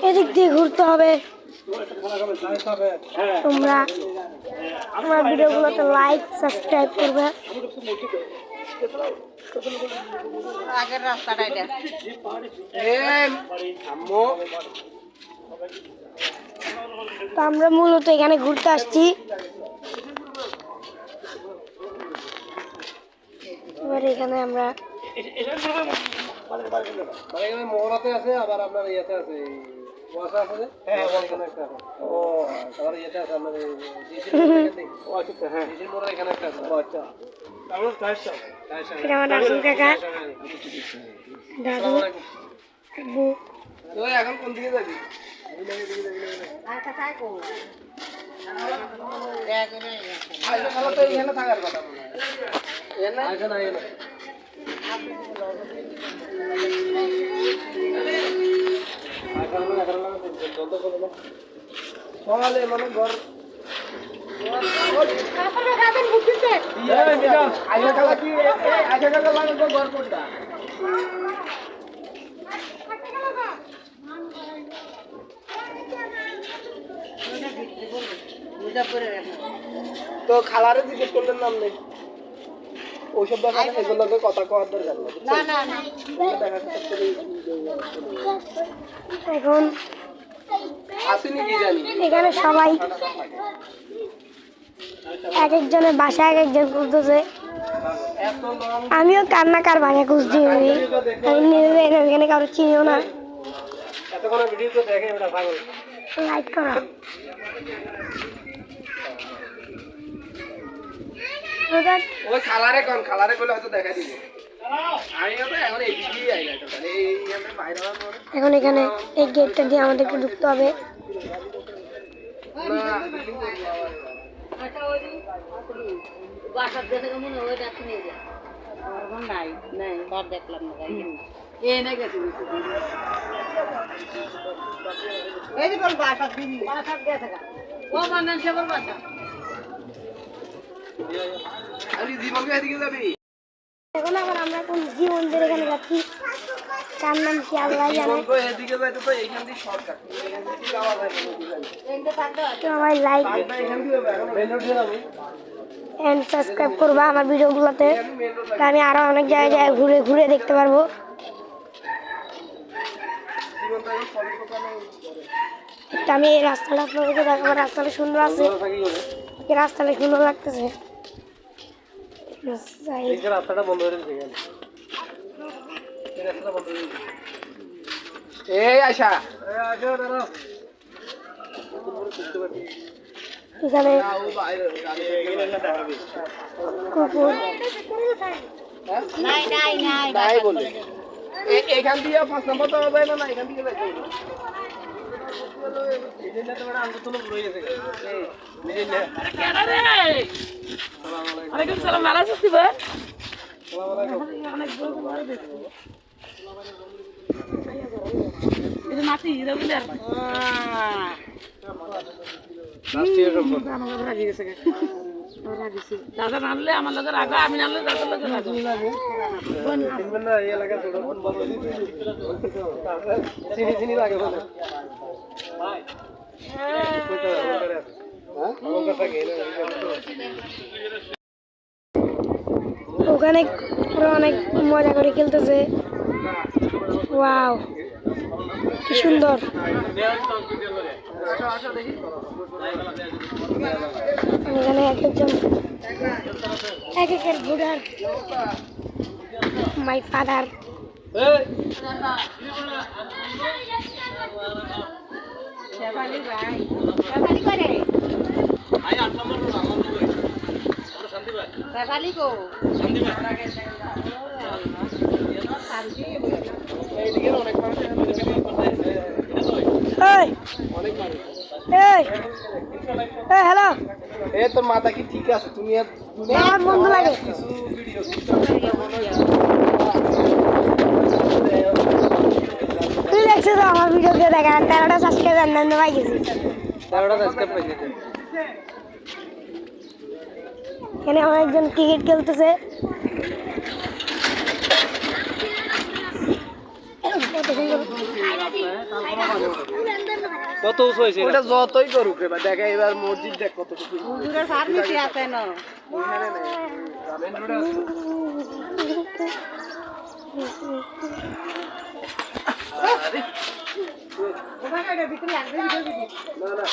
এদিক দিয়ে ঘুরতে হবে। তোমরা আমার ভিডিওগুলোতে লাইক সাবস্ক্রাইব করবে। আগের রাস্তাটা এটা। তো আমরা মূলত এখানে ঘুরতে আসছি। এবার এখানে আমরা মোহরাতে আছে, আবার আপনার ইয়েতে আছে, ওয়াসা আছে। হ্যাঁ, ওখানে একটা আছে। ও আবার ইয়েতে আছে আপনার ডিসির মোড়ে এখানে একটা আছে। আচ্ছা, আমরা এটা আমার রাসুল কাকা, দাদু, আব্বু। তুই এখন কোন দিকে যাবি? আচ্ছা তাই কো। আচ্ছা, তাহলে তো এখানে থাকার কথা মনে হয়। এখানে আচ্ছা না এখানে সকালে মানে ঘর ঘর কোনটা তো খালারে জিজ্ঞেস করলেন নাম নেই ওইসব ব্যাপারে এগুলোকে কথা কওয়ার দরকার এখন আসেনি কি জানি এখানে সবাই এক একজনের বাসায় এক একজন খুঁজতেছে। আমিও কার বাসায় খুঁজছি। আমি নিজে এখানে কারো চিনিও না। লাইক করো। ওই খালারে কোন খালারে কইলে হয়তো দেখা দিবে। আমিও তো এখন এইদিকেই আইলাম মানে এই আমরা বাইরে হওয়ার পরে এখন এখানে এই গেটটা দিয়ে আমাদেরকে ঢুকতে হবে। বাসার দেখে মনে হয় দেখতে নিয়ে যা। নাই নাই বার দেখলাম না গাড়ি। এই না গেছে। এই যে কোন বাসার দিবি। বাসার দিয়ে থাকা। ও বানান সেবার বাসা। আমি জীবনকে এদিকে যাবি এখন আবার আমরা কোন জীবনদের এখানে যাচ্ছি, তার নাম কি আল্লাহ জানে। জীবনকে এদিকে যাইতে তো এইখান দিয়ে শর্টকাট এখান দিয়ে যাওয়া যায় না। সবাই লাইক এখান দিয়ে এখন মেন রোডে যাবো এন্ড সাবস্ক্রাইব করবা আমার ভিডিওগুলোতে। আমি আরো অনেক জায়গায় ঘুরে ঘুরে দেখতে পারবো। জীবনটা এখন ফলো করতে তো আমি এই রাস্তাটা আপনাদেরকে দেখাবো। রাস্তাটা সুন্দর আছে, এই রাস্তাটা সুন্দর লাগতেছে। এই যে রাস্তাটা বন্ধ হয়ে গেছে এই রাস্তাটা বন্ধ হয়ে গেছে এই আয়শা আয়শা দাঁড়াও এখানে কুকুর নাই নাই নাই নাই বলে এইখান দিয়ে 5 নম্বর তো যায় না এখান দিয়ে যাইতে হবে এদিনটা তো বড় আঙ্গুল তুলো রয়ে গেছে এই মিলিনা কেডা রে ওয়ালাইকুম সালাম ভালো আছিস ভাই আসসালামু আলাইকুম অনেক বড় বড় দেখো এটা মাটি রেগুলার রাষ্ট্রীয় সম্পদ আমার রাজি গেছে দাদা নামলে আমার লগে রাখা আমি নামলে দাদার লগে রাখা তিনবার না এই এলাকা ছোট ফোন বন্ধ দিতে চিনি চিনি লাগে বলে ভাই ওখানে অনেক মজা করে খেলতেছে। ওয়াও কি সুন্দর। এখানে এক একজন এক একের বুড়ার মাই ফাদার। হ্যালো তোর মাথা কি ঠিক আছে? তুমি আমার বন্ধু লাগে। তুই দেখছিস তো আমার ভিডিওতে দেখা 13টা সাবস্ক্রাইবার নেন ভাই গেছি। 13টা সাবস্ক্রাইব পাইছে। এখানে অনেকজন ক্রিকেট খেলতেছে। কত সুন্দর কত উঁচু হয়েছে ওটা যতই করুক এবার দেখা এবার মসজিদ দেখ কতটুকু হুজুরের সার্ভিসই আছে না ওইখানে নেই মেন রোডে আছে না না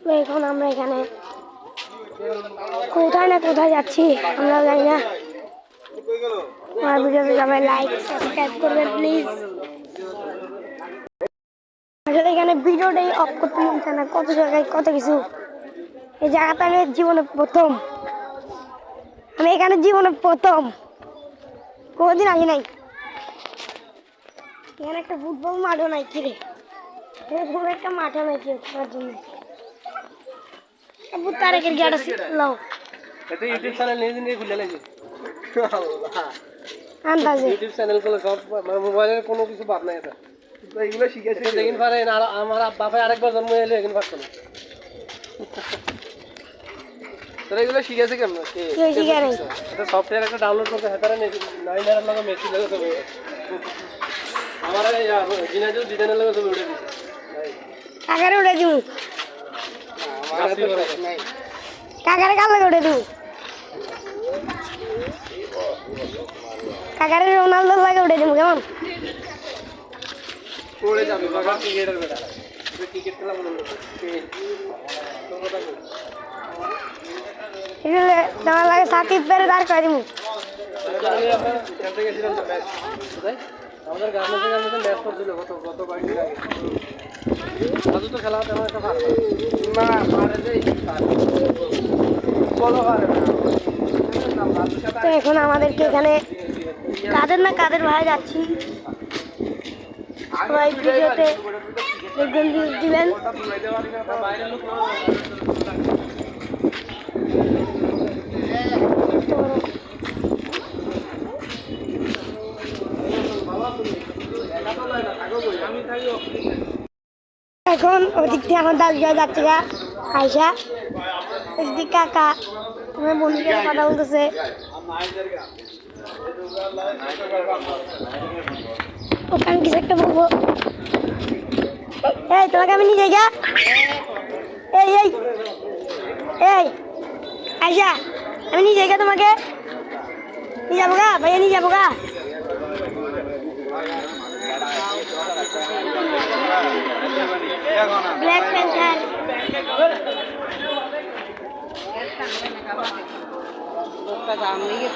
তো এখন আমরা এখানে কোথায় না কোথায় যাচ্ছি আমরা জানি না। আমার ভিডিওতে সবাই লাইক সাবস্ক্রাইব করবেন প্লিজ। আসলে এখানে ভিডিওটাই অফ করতে মনছে না, কত জায়গায় কত কিছু। এই জায়গাটা আমি জীবনে প্রথম, আমি এখানে জীবনে প্রথম, কোনোদিন আসি নাই। এখানে একটা ফুটবল মাঠও নাই, কিরে এখানে একটা মাঠও নাই কেউ খেলার জন্য। তারেকের গেট আছে লাও এটা ইউটিউব চ্যানেল নিয়ে খুলে লাগবে আন্দাজে ইউটিউব চ্যানেল গুলো সব মানে মোবাইলের কোনো কিছু বাদ নাই এটা এগুলো শিখেছে দেখিন পারে না আমার বাবা আরেকবার জন্ম হলে এখানে পারতো না তোরা এগুলো শিখেছে কেমন কেউ শিখে নাই। এটা সফটওয়্যার একটা ডাউনলোড করতে হেতারে নাইনার লাগে মেসি লাগে তো আমার জিনাজু ডিজাইনের লাগে সব উঠে দিছে কাকারে উঠে দিব, নাই কাকারে কাল লাগে উঠে দিব, কাকারে রোনালদোর লাগে উঠে দিব। কেমন পড়ে যাবে বাবা ক্রিকেটার বেটা ক্রিকেট খেলা মনে এগুলো তোমার লাগে সাকিব পেরে দাঁড় করে দিব। আমাদের গার্মেন্টসের ম্যাচ করছিল গত কয়েকদিন আগে আজ তো খেলা তেমন একটা ভালো না পারে যে বলো পারে তো এখন আমাদেরকে এখানে কাদের না কাদের ভাই যাচ্ছি, সবাই ভিডিওতে দেখবেন, ভিউজ দিবেন। এখন ওদিক থেকে এখন দাসগাঁও যাচ্ছে গা আয়সা, ওদিক কাকা আমার বন্ধুকে কথা বলতেছে। ওখানে কিছু একটা বলবো, এই তোমাকে আমি নিয়ে যাই গা, এই এই এই আয়সা আমি নিয়ে যাই গা, তোমাকে নিয়ে যাবো গা ভাইয়া, নিয়ে যাবো গা। ব্ল্যাক প্যান্থার লোকটা দাম নিয়ে